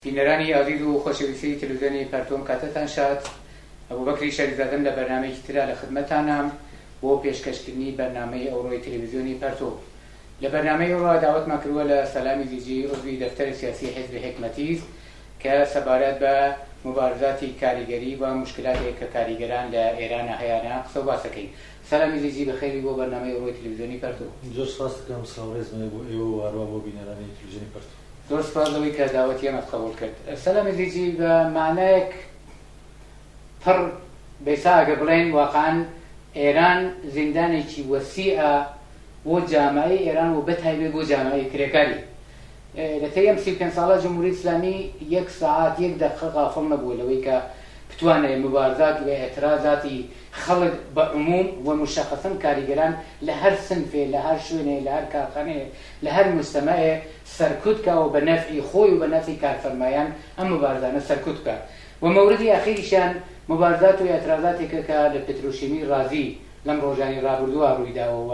بینەرانی عزیز و خۆشەویستی تەلەڤیزیۆنی پەرتۆم کاتتان شاد. ئەبوبەکری شەریفزادەم لە بەرنامەیەکی ترا لە خدمەتانم بۆ پێشکەشکردنی بەرنامەی ئەوڕۆی تەلەڤیزیۆنی پەرتۆ. لە بەرنامەی ئەوڕۆ داوەتمان کردووە لە سەلامی زیجی عضوی دەفتەری سیاسی حیزب حکمەتیز کە سەبارەت بە مبارزاتی کاریگەری و مشکلاتێک کە کاریگەران لە ئێرانە هەیەە قسە و باسەکەین. سەلامی زیجی بەخێری بۆ بەرنامەی ئەوڕۆی تەلەڤیزیۆنی پەرتۆ. زۆر سپاس دەکەم ساوڕێزمە بۆ ئێوە و هەروە بۆ بینەرانی تەلەڤیزیۆنی پەرتۆ. زۆر سپاس لەوەی کە داوەتی ئێمەت قبوڵ کرد. سەلامی زیجی بە مانایەک پڕ بێسا ئەگە بڵێن واقعاً ئێران زیندانێکی وەسیعە بۆ جامعەی ئێران و بەتایبێت بۆ جامعەی کرێکاری. لە تەی ئەم 35 ساڵە جمهوری ئیسلامی 1 ساعات 1 دقیقە غافڵ نەبووە لەوەی کە بتوانێت مبارزات و ئێترازاتی خەڵک بە عموم و مشەخصەن کاریگەران لە هەر سنفێ لە هەر شوێنێ لە هەر کارخانەیە لە هەر مجتەمەیە سەرکوت بکە و بە نەفعی خۆی و بە نەفعی کارفەرمایان ئەم مبارزانە سەرکوت بکە. و مەوردی ئاخیریشان مبارزات و ئێترازاتێکە کە لە پێترۆشیمی ڕازی لەم ڕۆژانی ڕابردووە ڕوویداوە و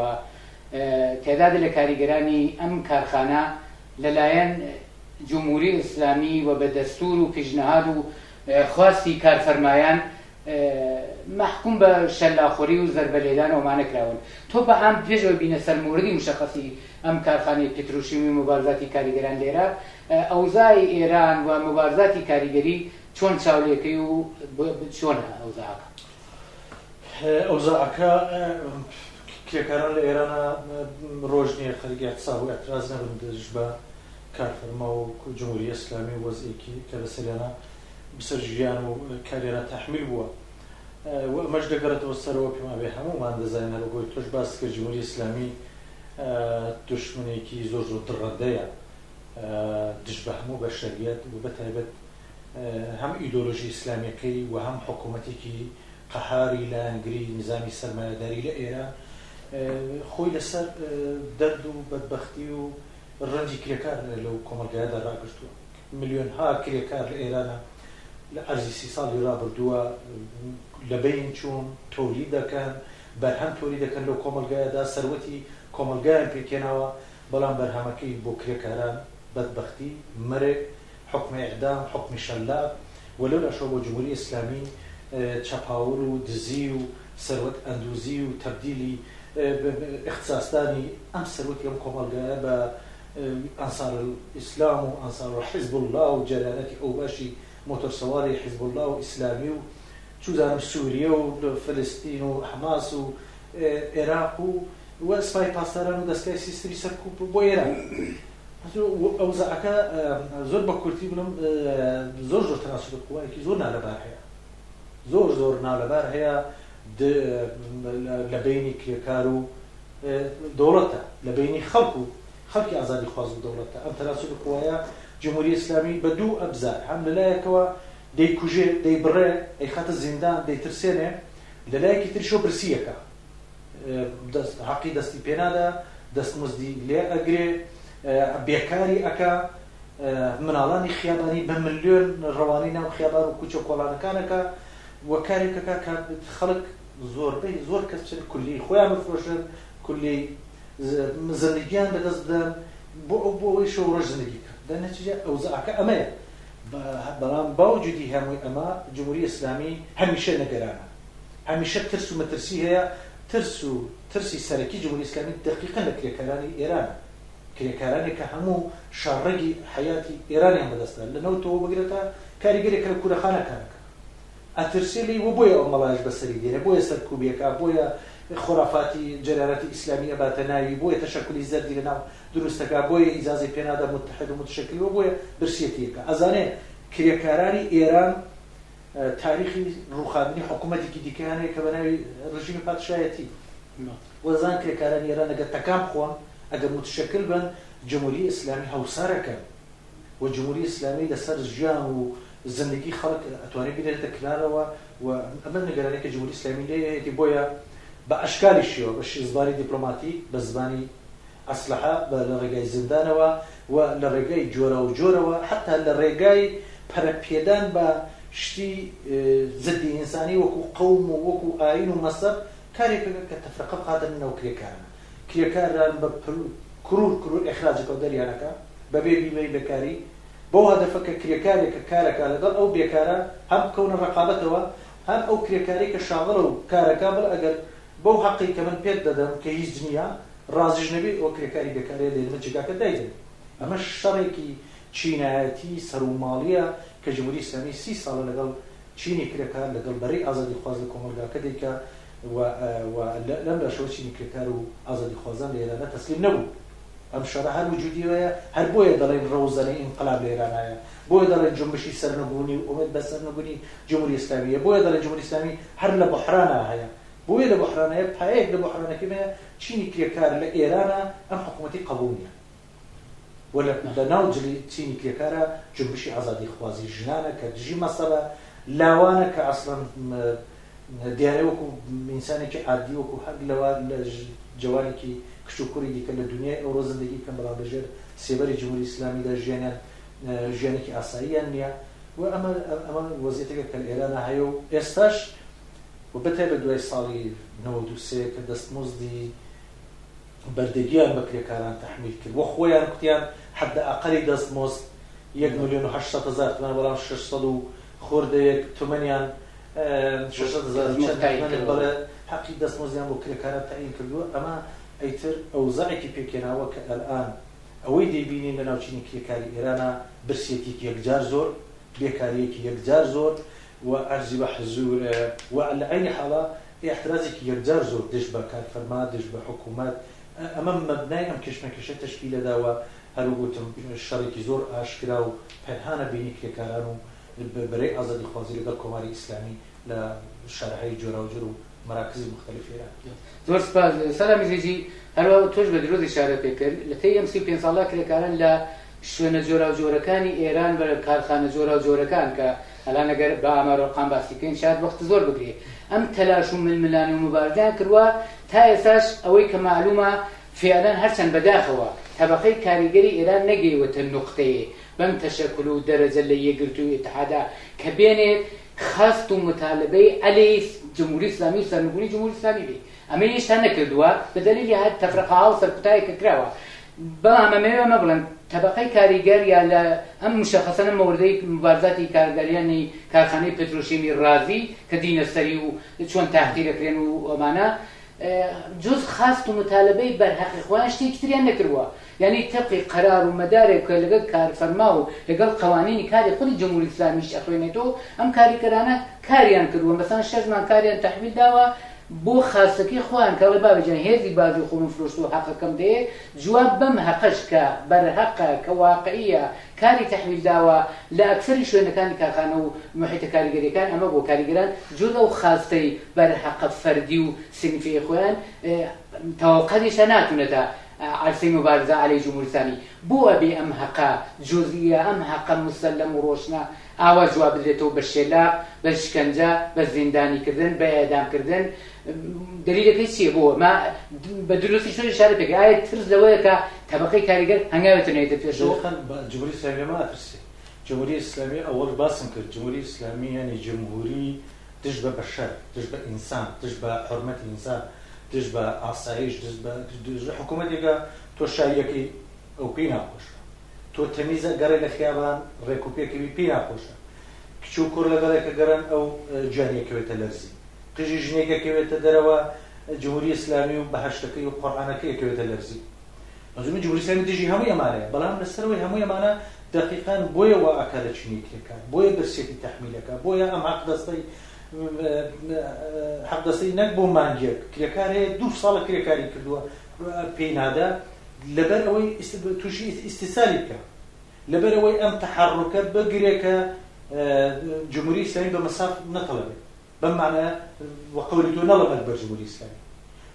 تعداد لە کاریگەرانی ئەم کارخانە لەلایەن جمهوری ئیسلامی و بە دەستور و پیشنهاد و خواستی کارفەرمایان محکوم بە شەلاخۆری و زەربەلێدان ئەومانە کراون. تۆ بە ئەم پێشەوە بینە سەر موردی مشەخەسی ئەم کارخانەی پێترۆشیمی مبارزاتی کاریگەران لێرە ئەوزای ئێران و مبارزاتی کاریگەری چۆن چاولێکەی و چۆنە ئەوزاعەکە؟ ئەوزاعەکە کرێکاران لە ئێرانە ڕۆژ نییە خەریکی احتساب و ئەتراز نەبن دەژ بە کارفەرما و جمهوری ئیسلامی و وەزعێکی کە لەسەریانە بسەر ژیان و کارێرە تەحمیل بووە. ئەمەش دەگەڕێتەوە سەرەوە پێمان بێ هەموومان دەزانین هەروەک تۆش باس کرد جمهوری ئیسلامی دوشمنێکی زۆر زۆر دڕەندەیە دژ بە هەموو بەشەریەت و بەتایبەت هەم ئیدۆلۆژی ئیسلامیەکەی و هەم حکوومەتێکی قەهاری لایەنگری نظامی سەرمایەداری لە ئێران خۆی لەسەر دەرد و بەدبەختی و ڕەنجی کرێکار لەو کۆمەلگایەدا ڕاگرتووە. ملیۆنها کرێکار لە ئێرانە لە ئەرزی 30 ساڵی ڕابردووە لەبەین چوون تۆلید دەکەن بەرهەم تۆلید دەکەن لەو کۆمەلگایەدا سەروەتی کۆمەلگایان پێکێناوە بەڵام بەرهەمەکەی بۆ کرێکاران بەدبەختی مەرێک حکمی ئیعدام حکمی شەلاق و لەو لاشەوە بۆ جمهوری ئیسلامی چەپاول و دزی و سەروەت ئەندوزی و تەبدیلی اختصاصدانی ئەم سەروەتی ئەم کۆمەلگایە بە ئەنسار ئیسلام و ئەنسار حیزب الله و جەرانەتی ئەو باشی مۆتۆرسەواری حیزب الله و ئیسلامی و چوزانم سووریە و فلستین و حماس و عێراق و سپای پاسداران و دەستگای سیستمی سەرکوب بۆ ئێران. ئەوزاعەکە زۆر بە کورتی بڵم زۆر زۆر تەناسب قووایەکی زۆر نالەبار هەیە، زۆر زۆر نالەبار هەیە لە بینی کرێکار و دەوڵەتە، لە بینی خەڵک و خەڵکی ئازادی خواز و دەوڵەتە. ئەم تەناسب قووایە جمهوری ئیسلامی بە دوو ئەبزار هەم لەلایەکەوە دەیکوژێ دەیبڕێ ئەیخاتە زیندان دەیترسێنێ، لەلایەکی تریشۆ برسیەکە حەقی دەستی پێنادا دەستمزدی لێ ئەگرێ بێکاری ئەکا مناڵانی خیابانی بە ملیۆن ڕەوانی ناو خیابان و کوچە کۆڵانەکانەکە و کارێکەکە کە خەڵک زۆربەی زۆر کەس کولی خۆیان بفرۆشن کولی زندگیان بەدەست بدەن بۆ ئەوەی شەو ڕۆژ زندگی کە دەنەتیجە ئەوزاعەکە ئەمەیە. بەڵام باوجودی هەمووی ئەمە جمهوری ئیسلامی هەمیشە نەگەرانە، هەمیشە ترس و مەترسی هەیە. ترسی سەرەکی جمهوری ئیسلامی دقیقاً لە کرێکارانی ئێرانە، کرێکارانێک کە هەموو شاڕەگی حیاتی ئێرانیان بەدەستە لەنەوتەوە بگرێتە کاریگەرێک لە کوورەخانەکانەکە ئەترسێ لێی و بۆیە ئەو مەڵایش بەسەری دێنێ، بۆیە سەرکوبیەکە، بۆیە خۆرافاتی جەرارەتی ئیسلامی ئەباتە ناوی، بۆیە تەشەکولی زەردی لەناو دروستەکە، بۆیە ئیجازەی پێنادا متحد و متشەکل و بۆیە برسیەتیەکە. ئەزانێ کرێکارانی ئێران تاریخی ڕووخاندنی حکوومەتێکی دیکەیانەیە کە بە ناوی ڕژیمی پادشایەتی وەزان کرێکارانی ئێران ئەگەر تەکام خۆن ئەگەر متشەکل بن جمهوری ئیسلامی هەوسارەکەن و جمهوری ئیسلامی لەسەر ژیان و زندگی خەڵک ئەتوانێت بێتە کنارەوە و ئەمە نیگەرانەیە کە جمهوری ئیسلامی لێیەتی بۆیە بە ئەشکالی شێوە بە زمانی دیپلۆماتیک بە زمانی ئەسلحە لە ڕێگای زیندانەوە و لە ڕێگای جۆرە و جۆرەوە حتا لە ڕێگای پەرەپێدان بە شتی زدی ئینسانی وەکو قەوم و وەکو ئاین و مەسەب کارێکەکە کە تەفرەقە بقاتن نەو کرێکارانە. کرێکاران بە کرور ئەخراجەکە و دەریانەکە بەبێ بیمەی بەکاری بۆ هەدەفەکە کرێکارێکە کارەکە لەگەڵ ئەو بێکارە هەم بکەونە ڕقابەتەوە هەم ئەو کرێکارێکە شاغڵە و کارەکە بڵ ئەگەر بەو حەقی کە من پێت دەدەم کە هیچ نییە ڕازیش نەبێت ئەو کرێکاری بێکارێ لێنمە جگاکە دایدن ئەمە شەڕێکی چینایەتی سەرماڵیە کە جمهوری ئیسلامی 30 ساڵە لەگەڵ چینی کرێکار لەگەڵ بەرەی ئازادی خواز لە کۆمەلگاکە دەیکا لەم لەشەوە چینی کرێکار و ئازادی خوازان لە ئێرانە تەسلیم نەبوو ئەم شەڕە هەر وجودیەوەیە هەر بۆیە دەڵێن ڕەوزەنەی ئینقلاب لە ئێرانایە بۆیە دەڵێن جنبشی سەرنەبوونی و ئومێد بە سەرنەبوونی جمهوری ئیسلامیە بۆیە دەڵێن جمهوری ئیسلامی هەر لە بحرانە هەیە بۆیە لە بحرانەیە پایەک لە بحرانەکەمەیە چینی کرێکار لە ئێرانە ئەم حکوومەتی قبوڵ نییە ولا لەناو جلی چینی کرێکارە جنبشی ئازادی خوازی ژنانە کە دژی مەسەلە لاوانە کە ئەسڵەن دیارە وەکو ئینسانێکی عادی وەکو هەر لەوە لە جوانێکی کچ و کوڕی دیکە لە دنیای ئەوڕۆ زندگی کەم بەڵام لەژێر سێبەری جمهوری ئیسلامیدا ژیانێکی ئاساییان نییە و ئەمە وەزیەتێکە کە لە ئێرانە هەیە و ئێستاش و بەتایبەت دوای ساڵی 93 کە دەستمزدی بەردەگیان بە کرێکاران تەحمیل کرد وە خۆیان کوتیان حەدە ئەقەلی دەستمزد 1,800,000 تومان بەڵام 600 و خۆردەیەک تومەنیان 600,000 بەڵێ حەقی دەستمزدیان بۆ کرێکاران تەعیین کردووە ئەمە ئەیتر ئەوزاعێکی پێکێناوە کە ئەلئان ئەوەی دەیبینین لە ناوچینی کرێکاری ئێرانە برسێتێکی یەکجار زۆر بێکاریەکی یەکجار زۆر و عەرزی بە حزور و لە عینی حاڵە احترازێکی یەکجار زۆر دژ بە کارفەرما دژ بە حکوومەت ئەمە مەبنای ئەم کێشمەکێشە تەشکیلەداوە هەروە گوتم شەڕێکی زۆر ئاشکرا و پەنهانە بینی کرێکاران و بەرەی ئازادی خوازی لەگەڵ کۆماری ئیسلامی لە شارەهای جۆراوجۆر و مراکزی مختلف ئێران زۆر سپاس سەلامی زێجی هەروە تۆش بە درۆزی شارە پێکرد لە تێی ئەم 35 ساڵە کرێکاران لە شوێنە جۆراوجۆرەکانی ئێران بە کارخانە جۆراوجۆرەکان کە ئەلان ئەگەر بە ئامارۆقام باسیکەین شاید وەخت زۆر بگرێ ئەم تەلاش و ململانی و مبارزەیان کردووە تا ئێستاش ئەوەی کە معلومە فعلاً هەرچەند بەداخەوە طبقەی کاریگەری ئێران نەگەیوەتە نوقتەیە بەم تەشەکل و دەرەجە لە یەکگرتووی ئیتحادا کە بێنێت خەست و مطالبەی عەلەی جمهوری ئیسلامی و سەرنگونی جمهوری ئیسلامی بێ ئەمە هێشتا نەکردووە بە دەلیلی هەر تەفرەقەها و سەرکوتایەکە کراوە بەڵام ئەمەوێ مەبڵێن طبقەی کاریگەر یا لە ئەم مشەخەسە مەوردەی مبارزاتی کارگەریانی کارخانەی پێترۆشیمی رازی کە دینە سەری و چۆن تاقیرەکرێن و ئەمانە جز خاست و مطالبەی بەرهەقی خۆیان شتێکی تریان نەکردووە یعنی تەبقی قەرار و مەدارێک کە لەگەڵ کارفەرما و لەگەڵ قەوانینی کاری خودی جمهوری ئیسلامیش ئەخوێنێتەوە ئەم کاریگەرانە کاریان کردووە مەسەڵەن 6 مان کاریان تەحویل داوە بۆ خاستەکەی خۆیان کەڵێ بابەجان هێزی بازی خۆم فرۆشت و حەقەکەم دێ جواب بەم هەقەش کە بەرهەقە کە واقعیە کاری تەحویل داوە لە ئەکسەری شوێنەکانی کارخانە و محیتە کاریگەریەکان ئەمە بۆ کاریگەران جوڵ ئەو خاستەی بەرهەقە فەردی و سینفی خۆیان تەواقەتیشە ناتونێتە عرصەی مبارزە عەلەی جمهوری ئیسلامی بۆ ئەبێ ئەم هەقە جوزئیە ئەم هەقە مسەلەم و ڕۆشنە ئاوا جواب بدرێتەوە بە شێلاق بە شکنجە بە زیندانیکردن بە ئێدامکردن دلیلەکەی چییە بۆ ما بە دروستی شوی اشاره پێکرد ئایا ترس لەوەیە کە طبقەی کاریگەر هەنگاوێتەوە پێشەوە جمهوری ئیسلامی ماترسێ جمهوری ئیسلامی ئەوەڵ باسم کرد جمهوری ئیسلامی یعنی جمهوری دژ بە بەشەر دژ بە ئینسان دژ بە حورمەتی ئینسان دژ بە ئاسایش دژ بە حکوومەتێکە تۆ شایەکەی ئەو پێی ناخۆشە تۆ تەمیزە گەڕێ لە خیابان ڕێکوپێکەوی پێی ناخۆشە کچ و کوڕ لەگەڵێکە گەڕن ئەو جانیەکەوێتە لەرزی قژی ژنێکەکەوێتە دەرەوە جمهوری ئیسلامی و بەهەشتەکەی و قورئانەکەیەکەوێتە لەرزی ئەزومی جمهوری ئیسلامی دژی هەمووی ئەمانەیە بەڵام لەسەرەوەی هەمووی ئەمانە دقیقاً بۆیە وا ئەکا لە چینی کرێکار بۆیە برسێتی تەحمیلەکە بۆیە ئەم حەقدەستەی نەک بۆ مانگێک کرێکار هەیە 2 ساڵە کرێکاری کردووە پێی نادا لەبەر ئەوەی تووشی ئیستیسالی بکە لەبەر ئەوەی ئەم تەحەڕوکە بگرێکە جمهوری ئیسلامی بە مەساف نەتەڵەبێت بەم معنە وەقەولی تۆ نەڵەبێت بە جمهوری ئیسلامی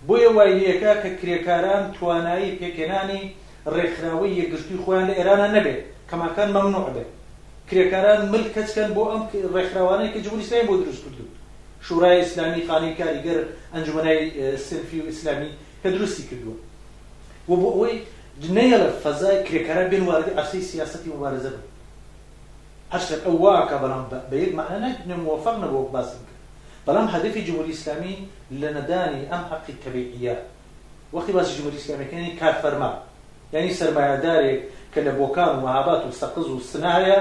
بۆیە وایەکە کە کرێکاران توانایی پێکێنانی ڕێکخراوەی یەکگرتووی خۆیان لە ئێرانە نەبێت کەماکان مەمنوع بێت کرێکاران ملک کەچکەن بۆ ئەم ڕێکخراوانەی کە جمهوری ئیسلامی بۆ دروست کردو شورای ئیسلامی خانەی کاریگەر ئەنجومەنای سنفی و ئیسلامی کە دروستی کردووە و بۆ ئەوەی نەیەڵە فەزای کرێکاران بێن واردی عەرسەی سیاسەتی مبارزە بن هەر شتێک ئەو واکە بەڵام بە یەک معنە موفق نەبووە باسم کرد بەڵام هەدەفی جمهوری ئیسلامی لە نەدانی ئەم حەقی تەبیعیە وەختی باسی جمهوری ئیسلامیەکانی کارفەرما یعنی سەرمایەدارێک کە لە بۆکان و مەهابات و سەقز و سنایە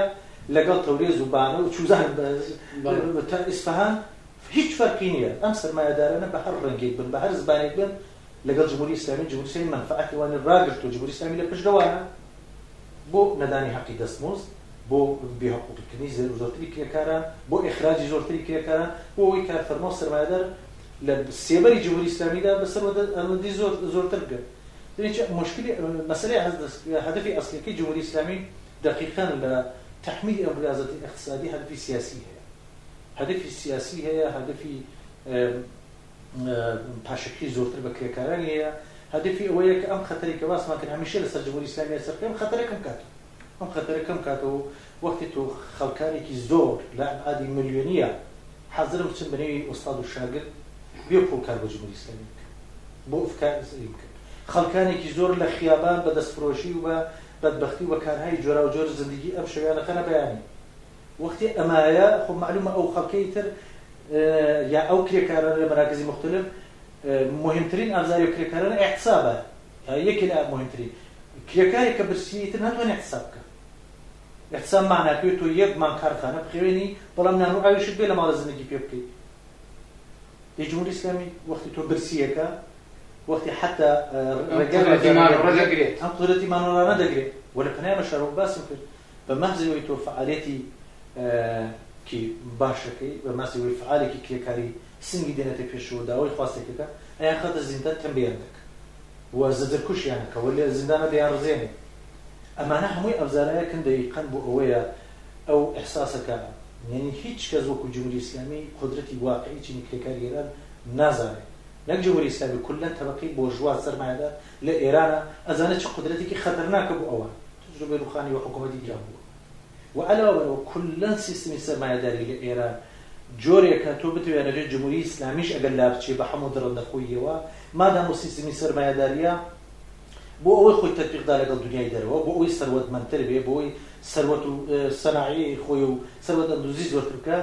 لەگەڵ تەورێز و بانە و چوزان تا ئیسفەهان هیچ فەرقی نییە. ئەم سەرمایەدارانە بە هەر ڕەنگێک بن بە هەر زبانێک بن لەگەڵ جمهوری ئیسلامی منفعەتی وانە ڕاگرتووە. جمهوری ئیسلامی لە پشتەوانە بۆ نەدانی حەقی دەستمزد، بۆ بێحقوقیکردنی زۆرتری کرێکاران، بۆ ئیخراجی زۆرتری کرێکاران، بۆ ئەوەی کارفەرما و سەرمایەدار لە سێبەری جمهوری ئیسلامیدا بەسەرەوەدی زۆرتر بکەن. مشکلی مەسەلەی هەدەفی ئەسڵیەکەی جمهوری ئیسلامی دقیقاً لە تحمیل ئەم ریاضەتی اقتصادی هەدەفی سیاسی هەیە. هەدەفی سیاسی هەیە، هەدەفی پاشەکی زۆرتر بە کرێکارانی هەیە، هەدەفی ئەوەیە کە ئەم خەتەری کە باسمان کرد هەمیشە لەسەر جمهوری ئیسلامی سەرکەم خەتەرەکەم کاتەوە. ئەم خەتەرەکەم کاتەوە وەختی تۆ خەڵکانێکی زۆر لە ئەبعادی ملیۆنیە حەزرم بچن بەنێوی ئوستاد و شاگرد بێ پۆلکار بە جمهوری ئیسلامی بکەن، بۆ ئەفکار ئیسلامی بکەن. خەڵکانێکی زۆر لە خیابان بە دەستفرۆشی و بە بەدبەختی و بەکارهای جۆرا و جۆر زندگی ئەم شەویانە خەنە بەیانی. وەختی ئەمایە خۆ معلومە ئەو خەڵکەی تر یا ئەو کرێکاران لە مەراکزی مختلف مهمترین ئابزاری و کرێکارانە احتسابە. یەکی لە مهمترین کرێکاری کە برسیی تر ناتوانێت احتساب بکە. احتساب معناکەوێت تۆ یەک مان کارخانە بخوێنی بەڵام نان و ئاویشت بێ لە ماڵە زندگی پێ بکەیت. جمهوری ئیسلامی وەختی تۆ برسیەکە وەختی حتا ئەم قدرەتی مانۆڕانە دەگرێت و لە پەنای مەشارۆک باسم کرد بە مەحزەوەی تۆ فعالێتی کی باشەکەی بە ماسیەوەی فعالێکی کرێکاری سنگی دێنێتە پێشەوە داوای خواستێکەکە ئەیان خەتە زیندان تەنبیان دەکە و زەجرکوشیانەکە و لێ زیندانە دەیان ڕزێنێ. ئەمانە هەمووی ئەبزارایەکن دەیقەن بۆ ئەوەیە ئەو ئەحساسەکە یعنی هیچ کەس وەکو جمهوری ئیسلامی قدرەتی واقعی چینی کرێکاری ئێران نازانێت. نەک جمهوری ئیسلامی کولەن تەبەقەی بۆژوا سەرمایەدار لە ئێرانە ئەزانێت چه قدرەتێکی خەتەرناکە بۆ ئەوە تجربەی ڕوخانی و حکوومەتی دیان بووە. و علاوە بەرەوە کولەن سیستمی سەرمایەداری لە ئێران جۆرێکە تۆ بتوانێت جمهوری ئیسلامیش ئەگەر لا بچێ بە هەموو دڕندەخۆیەوە مادام و سیستمی سەرمایەداریە بۆ ئەوەی خۆی تەطبیقدا لەگەڵ دنیای دەرەوە، بۆ ئەوەی سەروەتمەندتر بێ، بۆ ئەوەی سەروەت و سەناعی خۆی و سەروەت ئەندوزی زۆرتر بکە،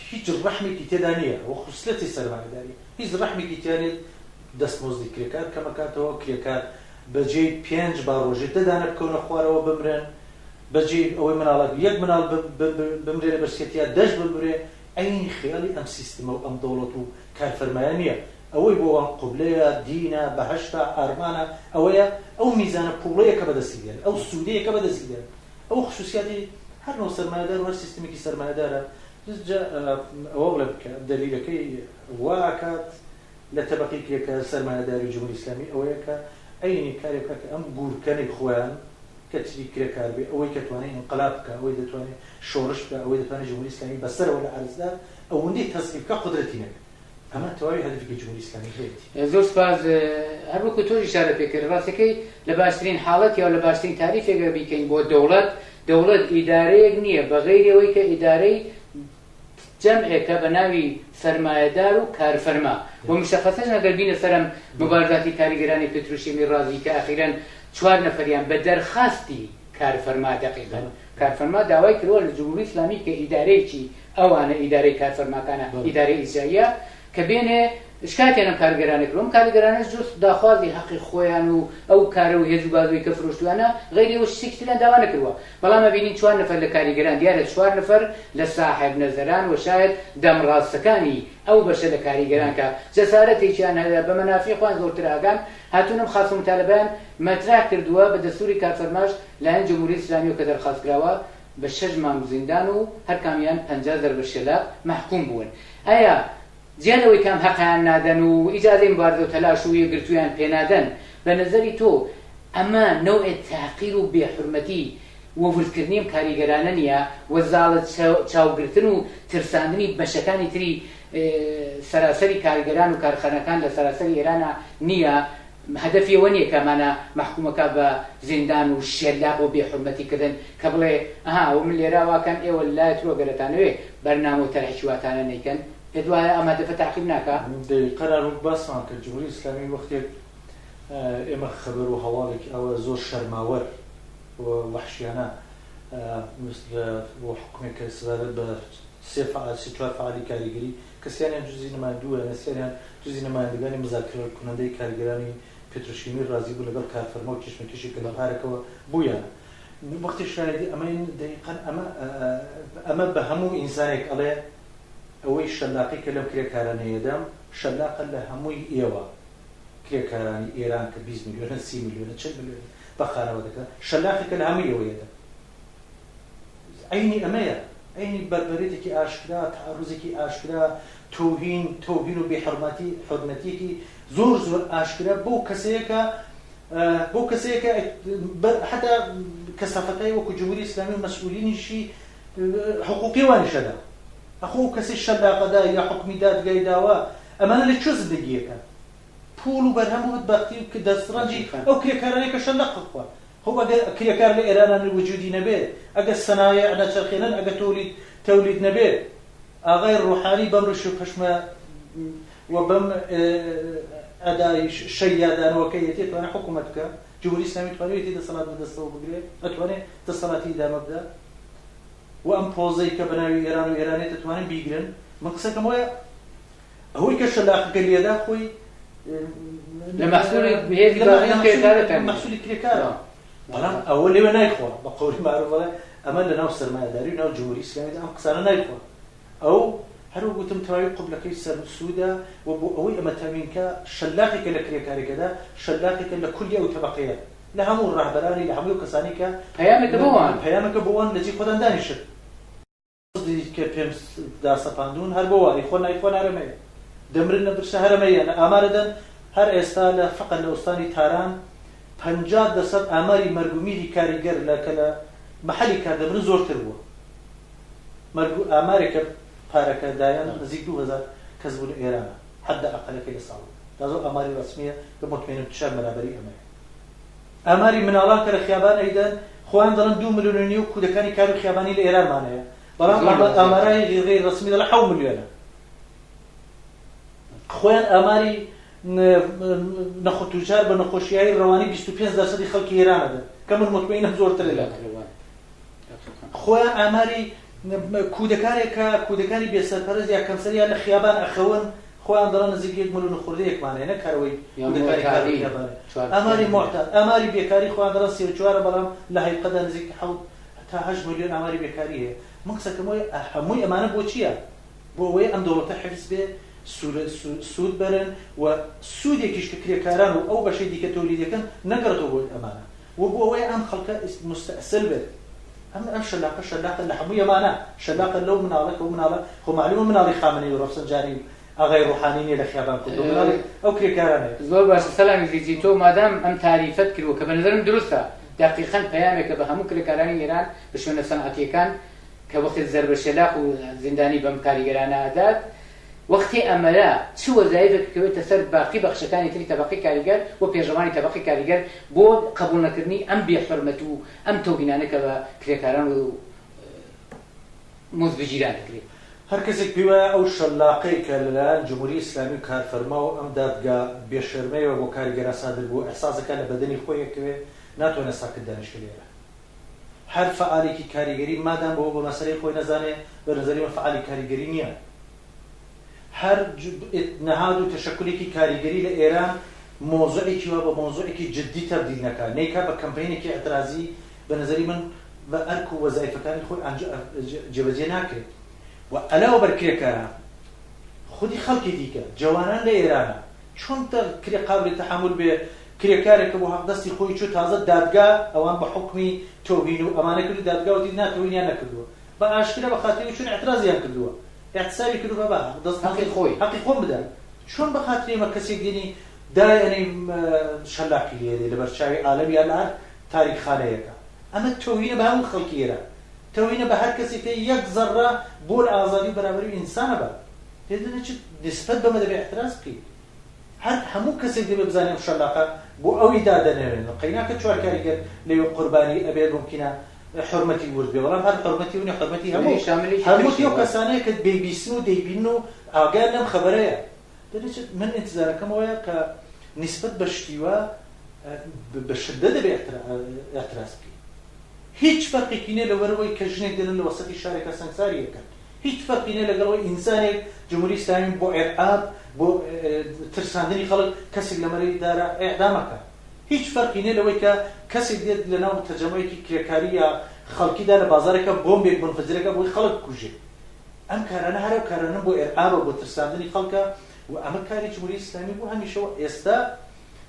هیچ ڕەحمێکی تێدا نییە. و خوسلەتی سەرمایەداری هیچ ڕەحمێکی تیانێت دەستمۆزدی کرێکار کەمەکاتەوە، کرێکار بەجێی 5 با ڕۆژێ دەدانە بکەونە خوارەوە بمرن، بەجێ ئەوەی مناڵک یەک مناڵ بمرێ لە بەرسکەتیا 10 بمرێ. ئەینی خیالی ئەم سیستمە و ئەم دەوڵەت و کارفەرمایە نییە. ئەوەی بۆ ئەم قوبلەیە، دینە، بەهەشتا، ئارمانە، ئەوەیە ئەو میزانە پوڵەیە کە بەدەستی دێن، ئەو سوودەیە کە بەدەستی دێن، ئەو خصوصیاتی هەر نوع سەرمایەدار و هەر سیستمێکی سەرمایەدارە. ئەوە بڵێ بکە دەلیلەکەی واکات لە تەبەقەی کرێکە سەرمایەداری و جمهوری ئیسلامی ئەوەیە کە ئەینی کارێکە کە ئەم گورکەنەی خۆیان کە چی کرێکار بێ، ئەوەی کە توانێت ئینقلاب بکە، ئەوەی دەتوانێت شۆڕش بکە، ئەوەی دەتوانێت جمهوری ئیسلامی بەسەرەوە لە عەرزدا ئەوەندەی تەسخیر بکە قدرەتی نەبێت. ئەمە تەواوی هەدەفێکی جمهوری ئیسلامی هەیە. زۆر سپاس. هەر وەکو تۆش ئیشارە پێکرد، ڕاستەکەی لە باشترین حاڵەت یا لە باشترین تاریفێکە بیکەین بۆ دەوڵەت ئیدارەیەک نییە بەغەیری ئەوەی کە ئیدارەی جەمعێکە بە ناوی سەرمایەدار و کارفەرما. و مشەخەسەش ئەگەر بینە سەرم مبارزاتی کاریگەرانی پێتروشیمی ڕازی کە ئەخیرەن 4 نەفەریان بە دەرخاستی کارفەرما دەقیقەن کارفەرما داوای کردووە لە جمهوری ئیسلامی کە ئیدارەیەکی ئەوانە ئیدارەی کارفەرماکانە ئیدارەی ئیجرائیە کە بێنێ شکاتێنم کارگەرانە کردوم کارگەرانەش جوست داخوازی حەقی خۆیان و ئەو کارە و هێز و بازووی کە فرۆشتوانە غەیری ئەوە شتێکیان داوا نەکردووە. بەڵام ئەبینین 4 نەفەر لە کاریگەران دیارە 4 نەفەر لە صاحب نەزەران و شاید دەمڕاستەکانی ئەو بەشە لە کاریگەران کە جەسارەتێکیان هەیە بە مەنافی خۆیان زۆرتر ئاگان هاتوونم خاص و تالبان مەترا کردووە بە دەستوری کارفەرماش لایەن جمهوری ئیسلامی و کە دەرخاستکراوە بە 6 مانگ زیندان و هەر کامیان 50 ضربە شێلاق محکوم بوون. ئایا جیانەوەی کام حەقیان نادەن و ئیجازەی مبارزە و تەلاش و یەکگرتویان پێنادەن، بە نەزەری تۆ ئەمە نەوعی تاقیر و بێحورمەتی و وردکردنیم کاریگەرانە نییە و زاڵت چاوگرتن و ترساندنی بەشەکانی تری سەراسەری کارگەران و کارخانەکان لە سەراسەری ئێرانە نییە؟ هەدەفی ئەوە نییە کە ئەمانە محکومەکە بە زیندان و شێلاق و بێحورمەتیکردن کە بڵێ ئەها و من لێرە واکەم ئێوە لایەت وەگەرەتانەوێ بەرنامە و تەرحی واتانە نەیکەن دوایە ئەمە دەفە تاقیب ناکە. قەرار و باسمان کرد جمهوری ئیسلامی وەختێک ئێمە خەبەر و هەواڵێکی ئەوە زۆر شەرماوەر و وەحشیانە بۆ حکومێک کە سەبارەت بە 3-4 فعالی کاریگەری کەسیانیان جزئی نەمایندووە، نەسیانیان جزئی نەمایندگانی مذاکرە کنەندەی کارگەرانی پێتروشکینی ڕازی بوو لەگەڵ کارفەرما و کێشمەکێشی کە لە پارێکەوە بوویان وەختی شایدی ئەمەین دقیقاً ئەمە بە هەموو ئینسانێک ئەڵێ ئەوەی شەلاقی کە لەم کرێکارانەیەدەم شەلاقە لە هەمووی ئێوە کرێکارانی ئێران کە 20 میلیۆنە 30 میلیۆنە 40 میلیۆن بەخانەوە دەکەن شەلاقی کە لە هەمووی ئێوەیەدەم عینی ئەمەیە عینی بەربەرێتێکی ئاشکرا تعڕوزێکی ئاشکرا تۆهین و بێحورمەتیەکی زۆر زۆر ئاشکرا بۆ کەسەیەکە حتا کەسافەتای وەکو جمهوری ئیسلامی و مەسئولینیشی حقوقی وانیشەدا ئەخۆ کەسی شەلاقەدا یا حکمی دادگای داوە ئەمانە لە چۆ زندگیەکە پول و بەرهەم و بەدبەختی و دەستڕەنجی ئەو کرێکارانەیە کە شەلاق بخوا خۆ ئەگەر کرێکار لە ئێرانان وجودی نەبێت ئەگەر سەنایە نەچەرخێنن ئەگەر تەولید نەبێت ئاغای ڕوحانی بەم ڕش و پەشمە و بەم ئەدای شەیادانەوەکەی دەتوانێت حکوومەت بکە جمهوری ئیسلامی توانێت دەسەڵات بەدەستەوە بگرێت ئەتوانێت دەسەڵاتی ئیدامە بدات و ئەم پۆزەی کە بەناوی ئێران و ئێرانێت دەتوانن بیگرن من قسەکەم وایە ئەوەی کە شەلاقەکە لێدا خۆی لە مەحسوولی کرێکارە بەڵام ئەوە لێوە نایخوا بە قەولی معروفە ئەمە لە ناو سەرمایەداری و ناو جمهوری ئیسلامیدا ئەم قسانە نایخوا ئەو هەروە گوتم تەواوی قوبلەکەی سەرسوودا و بۆ ئەوەی ئەمە تامینکە شەلاقێکە لە کرێکارێکەدا شەلاقێکە لە کولی ئەو تەبەقەیە لە هەموو ڕاهبەرانی لە هەموو کەسانی کە پەیامەکە بۆوان لەجێ خۆدان دانیشت کە پێم داسەپاندون هەر بۆ وای خۆ نایخۆن هەرەمەیە دەمرن لە برسە هەرەمەیە ئامارەدەن هەر ئێستا لە فقط لە ئوستانی تاران 50% ئاماری مەرگومیری کاریگەر لە محلی کاردەبرن زۆرتر بووە ئامارێکە پارەکە دایان نزیک 2000 کەس بوون ئێرانە حد ئەقلەکەی لە ساڵ دا زۆر ئاماری ڕسمیە کە مطمئنم تشار بەرابەری ئەمەیە ئاماری مناڵان کە لە خیابان ئەیدەن خۆیان دەڵێن 2 ملیۆن و کودەکانی کار و خیابانی لە ئێرانمانەیە بەڵام ئامارای غێر ڕسمی دەڵێ 7 ملیۆنە خۆیان ئاماری نەخۆتوجار بە نەخۆشیایی ڕەوانی 25% خەڵکی ئێرانەدەن کە من مطمئنم زۆرترە لە خۆیان ئاماری کودەکانی بێسەرپەرست یا کەمسەریان لە خیابان ئەخەون خۆیان دەڵێن نزیک 1 ملیۆن خوردەیەکمانەیە نەکارەوەی کودەکانی ئاماری معتاد ئاماری بێکاری خۆیان دەڵێن 34 بەڵام لە هەیقەدا نزیک 7 تا 8 ملیۆن ئاماری بێکاری هەیە من قسەکەم هەمووی ئەمانە بۆ چییە؟ بۆ ئەوەی ئەم دەوڵەتە حفظ بێ سوود بەرن و سوودێکیش کە کرێکاران و ئەو بەشەی دیکە تۆلیدەکەن نەگەڕێتەوە بۆ ئەمانە و بۆ ئەوەی ئەم خەڵکە مستەئسل بێت ئەم شەلاقە لە هەمووی ئەمانە شەلاقە لەو مناڵەکە و مناڵە خۆ معلومە مناڵی خامنەی و ڕەفسەنجانی ئاغای ڕوحانی نیە لە خیابان کردو مناڵی ئەو کرێکارانەیە زۆر باش سەلامی زیجی تۆ مادام ئەم تاریفەت کردووە کە بەنظرم دروستە دقیقاً پەیامێکە بە هەموو کرێکارانی ئێران بە شوێنە سەنعەتیەکان کە وەختی زەربە شەلاق و زیندانی بەم کاریگەرانە ئەدات وەختی ئەمەلا چ وەزایفێک کەوێتە سەر باقی بەخشەکانی تری تەبەقی کاریگەر و پێژەوانی تەبەقی کاریگەر بۆ قبول نەکردنی ئەم بێحورمەت و ئەم تۆهینانە کە بە کرێکاران و مزبجیران دەکرێت هەر کەسێک پێوە ئەو شەلاقەی کە لەلایەن جمهوری ئیسلامی و کارفەرما و ئەم دادگا بێشەرمەیەوە بۆ کاریگەران سادر بوو ئەحساسەکە لە بەدەنی خۆیەکەوێ ناتوانێت ساکت دانیشکە لێرە هەر فعالێکی کاریگەری مادام بۆ مەسەلەی خۆی نەزانێ بە نظری من فعالی کاریگەری نییە هەر نەهاد و تەشەکلێکی کاریگەری لە ئێران مۆزوعێکی وە بە مۆزوعێکی جددی تەبدیل نەکات نەیکا بە کەمپەینێکی ئەترازی بە نظری من بە ئەرک و وەزایفەکانی خۆی جێبەجێ ناکرێت و ئەلاوە بەرکرێکارە خودی خەڵکی دیکە جوانان لە ئێرانە چۆن کرێ قابلی تەحمل بێ کرێکارێکە بۆ حەقدەستی خۆی چوو تازە دادگا ئەوان بە حکمی تۆهین و ئەمانە کردو دادگاوتی ناتۆهینیان نەکردووە بە ئاشکرا بە خاتری چون اعترازیان کردووە اعتصابی کردووە بە دەست حەقی خۆم بدەن چۆن بە خاتری ئێمە کەسێک دێنی دایەنەی شەلاقی لێدێ لە بەرچاوی عالەمی یان هەر تاریخخانەیەەکە ئەمە تۆهینە بە هەموو خەڵکی ئێرە تۆهینە بە هەر کەسێک یەک زەڕە بۆ ئازادی بەرابەری ئینسانە بە پێدەنە چ نسبەت بەمە دەبێ اعتراز بکەیت هەر هەموو کەسێک دەبێ بزانێ شەلاقە بۆ ئەوی دادەنێرێن قەیناکە چوار کاریگەر لەوێ قوربانی ئەبێت ممکنە حرمەتی ورد بێ بەڵام هەر حرمەتی و حرمەتی هەموو ئەو کەسانەیە کە دەیبیستن و دەیبین و ئاگار لەم خەبەرەیە دەبێت من ئینتیزارەکەمەوەیە کە نسبەت بە شتیوە بە شدە دەبێ اعتراز بکەیت هیچ فەرقێکی نییە لەوەرەوەی کە ژنێک دێنن لە وەسەتی شارێکە سەنگساریەکەن هیچ فەرقی نیە لەگەڵەوەی ئینسانێک جمهوری ئیسلامی بۆ ئێرعاب بۆ ترساندنی خەڵک کەسێک لە مەرەی دارە ئێعدامەکە هیچ فەرقی نیە لەوەی کە کەسێک دێت لە ناو تەرجەمەیەکی کرێکاری یا خەڵکیدا لە بازارێکە بۆمبێک منفجرەکە بۆی خەڵک بکوژێت ئەم کارانە هەرە کارانە بۆ ئێرعابە بۆ ترساندنی خەڵکە و ئەمە کاری جمهوری ئیسلامی بوو هەمیشەوە ئێستا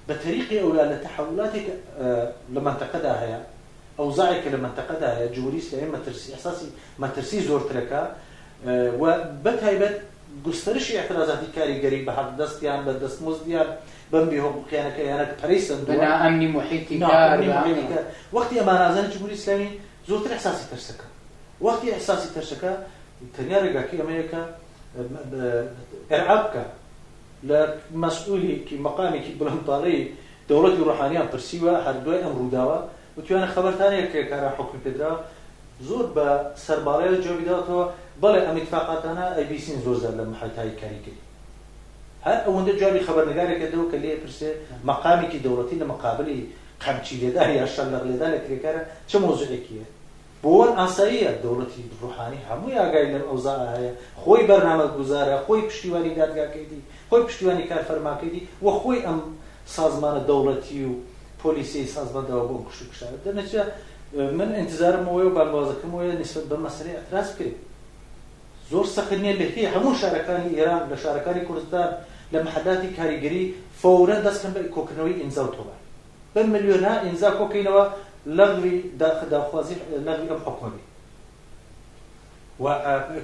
بە طریقی ئەولا لە تەحولاتێک لە منتەقەدا هەیە ئەوزاعێکە لە منتەقەدا هەیە جمهوری ئیسلامی ئەحساسی مەترسی زۆرترەکە و بەتایبەت گسترشی اعتراضاتی کاریگەری بە حەق دەستیان بە دەستمزدیان بەمبی حقوقیانەکە یانە پەرەی سندووە بەنائەمنی محیطی کار وەختی ئەمانازان جمهوری ئیسلامی زۆرتر ئەحساسی ترسەکە وەختی ئەحساسی ترسەکە تەنیا ڕێگاکەی ئەمەیەکە ئێرعاب بکە لە مەسئولێکی مەقامێکی بڵندتاڵەی دەوڵەتی ڕۆحانیان پرسیوە هەردوای ئەم ڕووداوە وتوانە خەبەرتانەیە کە کارە حکمی پێدراوە زۆر بە سەرباڵەیە جوابی داوەتەوە بەڵێ ئەم اتفاقاتانە ئەیبیسین زۆر زار لە محیطایی کاریگەری هەر ئەوەندە جوابی خەبەرنگارێکە دەوە کە لێ پرسێ مەقامێکی دەوڵەتی لە مەقابلی قەمچی لێدار یا شەلەغ لێدار لە کرێکارە چه مۆزوعێکیە بۆ ئاساییە دەوڵەتی ڕوحانی هەمووی ئاگای لەم ئەوزاعە هەیە خۆی بەرنامە گوزارە خۆی پشتیوانی دادگاکەیتی خۆی پشتیوانی کارفەرماکەیتی و خۆی ئەم سازمانە دەوڵەتی و پۆلیسی سازماندەوە بۆ کوشت و کشتار دەنەچە من انتظارم ئەوەیە و بانگوازەکەم ئەوەیە نسبەت بە مەسەلەی ئەتراز بکرێت زۆر سەخت نییە لێتی هەموو شارەکانی ئێران لە شارەکانی کوردستان لە محەلاتی کاریگەری فەورەن دەستکەن بە کۆکردنەوەی ئینزا و تۆبار بە ملیۆنها ئینزا کۆکەینەوە لەغڵی داخوازی لەغڵی ئەم حکومەتی و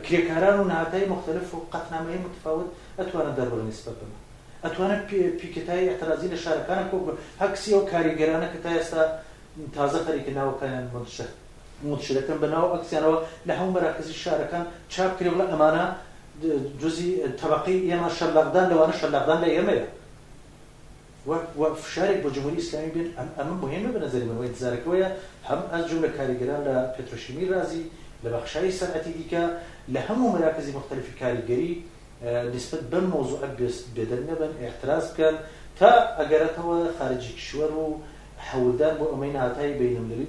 کرێکاران و نهادهای مختلف و قەتنامەی متفاوت ئەتوانن دەربڕن نسبەت بمە ئەتوانن پیکەتایی اعتراضی لە شارەکانە کۆک هەکسی ئەو کاریگەرانە کە تا ئێستا تازە خەریکە ناوەکانیان منتشرەکەن بە ناو ئەکسیانەوە لە هەموو مەراکزی شارەکان چاپ کرێ بڵێ ئەمانە جزئی تەبەقەی ئێمە شەلاقدان لەوانە شەلاقدان لە ئێمەیە و فشارێک بۆ جمهوری ئیسلامی بێن ئەمە مهمە بە نەزەری من و ئینتزارەکەوەیە هەم ئەس جملە کاریگەران لە پێترۆشیمی رازی لە بەخشایی سەنعەتی دیکە لە هەموو مەراکزی مختلفی کاریگەری نسبەت بەم مۆزوعە بێدەنگ نەبن احتراز بکەن تا ئەگەرێتەوە خارجی کشوەر و حەولدان بۆ ئەمەی نهاتایی بینەملەلی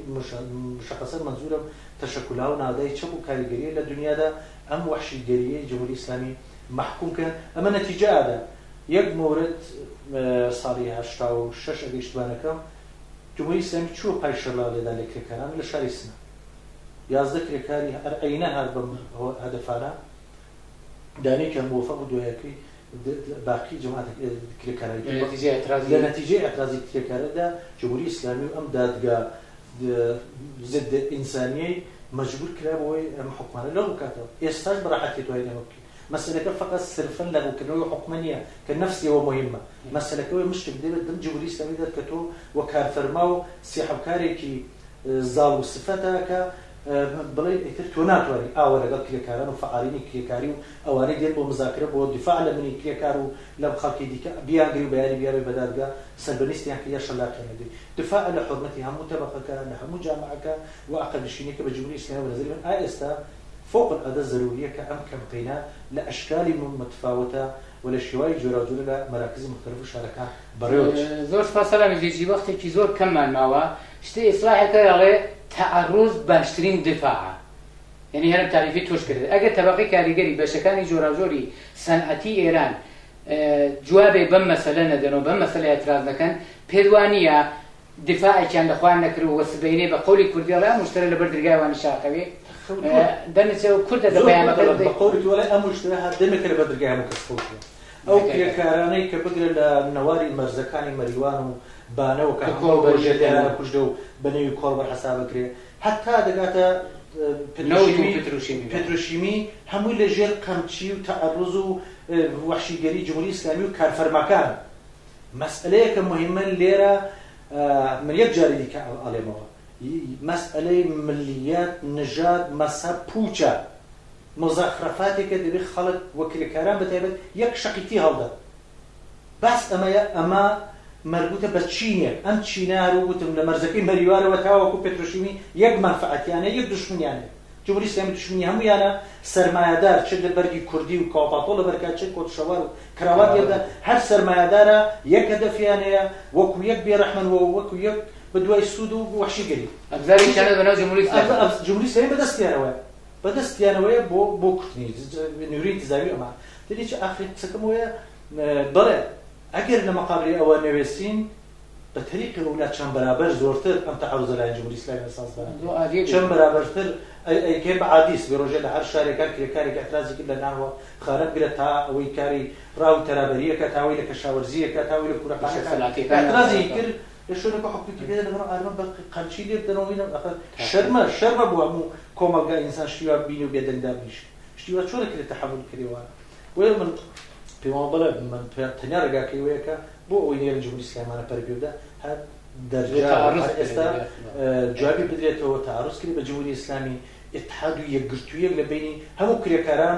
مشخصەن منزورم تەشەکولا و نهادای چەپ و کاریگەریە لە دنیادا ئەم وەحشیگەریەی جمهوری ئیسلامی محکومکەن ئەمە نەتیجەدا یەک مورد ساڵی 86 ئەگەر اشتباه جمهوری ئیسلامی چووە پای شەڕلا لێدان لە کرێکاران لە شاری سنە 11 کرێکاری هەر عەینە هەر بەم هەدەفانە دانەی کە موفق و دوایەکەی باقی جماعت کرێکارایی لە نەتیجەی ئەترازی کرێکارەدا جمهوری ئیسلامی و ئەم دادگا ضد ئینسانیەی مەجبور کرا بۆی ئەم حکومانە لەو بکاتەوە ئێستاش بەڕاحەتی توانای ئەمە بکەین مەسەلەکە فقط صرفا لەگوکردنەوەی حکومە نییە کە نەفسیەوە مهمە مەسەلەکەوەی مشتێک دەبێت دەم جمهوری ئیسلامی دەت کە تۆ وە کارفەرما و سیحەبکارێکی زاڵ و سفەتە کە بڵێ ئیتر تۆ ناتوانانی ئاوە لەگەڵ کرێکاران و فعالینی کرێکاری و ئەوانەی دێن بۆ مزاکرە بۆ دیفاع لە منی کرێکار و لەم خەڵکی دیکە بیانگری و بەیانی بیارێ بە دادگا سەربەنیستیان کە یا شەلاقیان دێ دفاع لە حرمەتی هەموو تەبەقەکە لە هەموو جامعەکە و عەقەدنشینیەکە بە جمهوری ئیسلامی بە نەزەری من ئێستا فوق العادە ضرورية كأم كامبينا لأشكال متفاوتة ولا شوي جورا جورا لا مراكز مختلفة شاركة بريوش زور فاصلة بيجي وقت كي زور كمان ماوا شتي إصلاح كده تعرض باشترين دفاعه يعني هرم تعريفي توش كده أجل تبقي كاريجري بشكاني جورا جوري صنعتي إيران جوابي بم مثلا ندنو بم مثلا اعتراض كان بيدوانية دفاعي كان لأخوان نكرو والسبيني بقولي كردي لا مشتري لبردرجاي وأنا شاقوي دنسه كرد دبيان بقولك ولا أمشتريها دمك اللي بدرجها مكسفوتها أو كيكاراني كبدر النواري المرزكاني مريوان وبانا وكهو وجدها كوجدو بنيو كوربر حسابك حتى دقاتا بتروشيمي همو لجير قمشي وتعرض وحشيجري جمهوري إسلامي وكارفرمكان مسألة مهمة ليرة من يجاري ديك على مسألة مليات نجاد مذهب بوچا مزخرفاتك دبي خلق وكريكاران بتعبد يك شقيتي هذا بس أما مربوطة بتشينيا أم تشينارو وتم لمرزقين مريوار وتاوكو بتروشيمي يك منفعة يعني يك دشمن يعني جمهوري الإسلامي دشمني هم يعني سرمایه‌دار شد برگی کردی و کاپاتول برکات شد کت شوار کراوات یده هر سرمایه‌دار یک هدف يعني وكو يك برحمن وكو يك بدوای سود و وحشی گری ابزاری کنه بنا جمهوری اسلامی جمهوری اسلامی بدست یاره بەدەستیانەوەیە بۆ کوتنی نووری انتزاوی ئەمە دەری ئاخری قسەکەم وەیە بەڵێ ئەگەر لە مەقابلی ئەوە نوێستین بە طریقی وڵات چەند بەرابەر زۆرتر ئەم تەعەڕوزە لای جمهوری ئیسلامی ئەساس بەرامبەر چەند بەرابەرتر ئەیکێ بە عادیس بێ لە هەر شارێکان کرێکارێک ئەترازی کرد لە ناوە خارەت بگرێت تا ئەوەی کاری ڕاو تەرابەریەکە تاوەی لە کەشاوەرزیەکە تاوەی لە کوورەخانەکە ئەترازی کرد لە شوێنێک حکومەتی پێ لەبەر ئارمە بە قەمچی لێ بدەنەوە شەرمە بوو هەموو کۆمەلگا ئینسان شتیوا بینی و بێدەنگدار بنیش شتیوا چۆن دەکرێت تەحمل کردیوە وێ من پێوان بڵێ من تەنیا ڕێگاکەی وەیەکە بۆ ئەوەی نێرە جمهوری ئیسلامیانە پەرپێودا هەر دەرجا ئێستا جوابی بدرێتەوە تەعەڕوز کردی بە جمهوری ئیسلامی اتحاد و یەکگرتوویەک لە بینی هەموو کرێکاران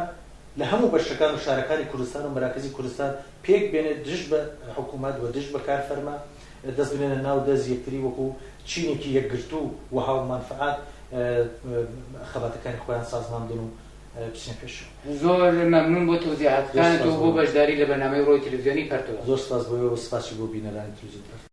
لە هەموو بەشەکان و شارەکانی کوردستان و مەراکزی کوردستان پێک بێنێت دژ بە حکوومەت و دژ بە کارفەرما دەست بنێنە ناو دەست یەکتری وەکو چینێکی یەکگرتوو و هاو منفعات خەباتەکانی خۆیان سازمان بدەن و بچینە پێشەوە. زۆر مەمنون بۆ تەوزیعاتەکانت و بۆ بەشداری لە بەرنامەی ڕۆی تەلەڤیزیۆنی پەرتەوە. زۆر سپاس بۆ سپاسی بۆ بینەرانی تەلەڤیزیۆن.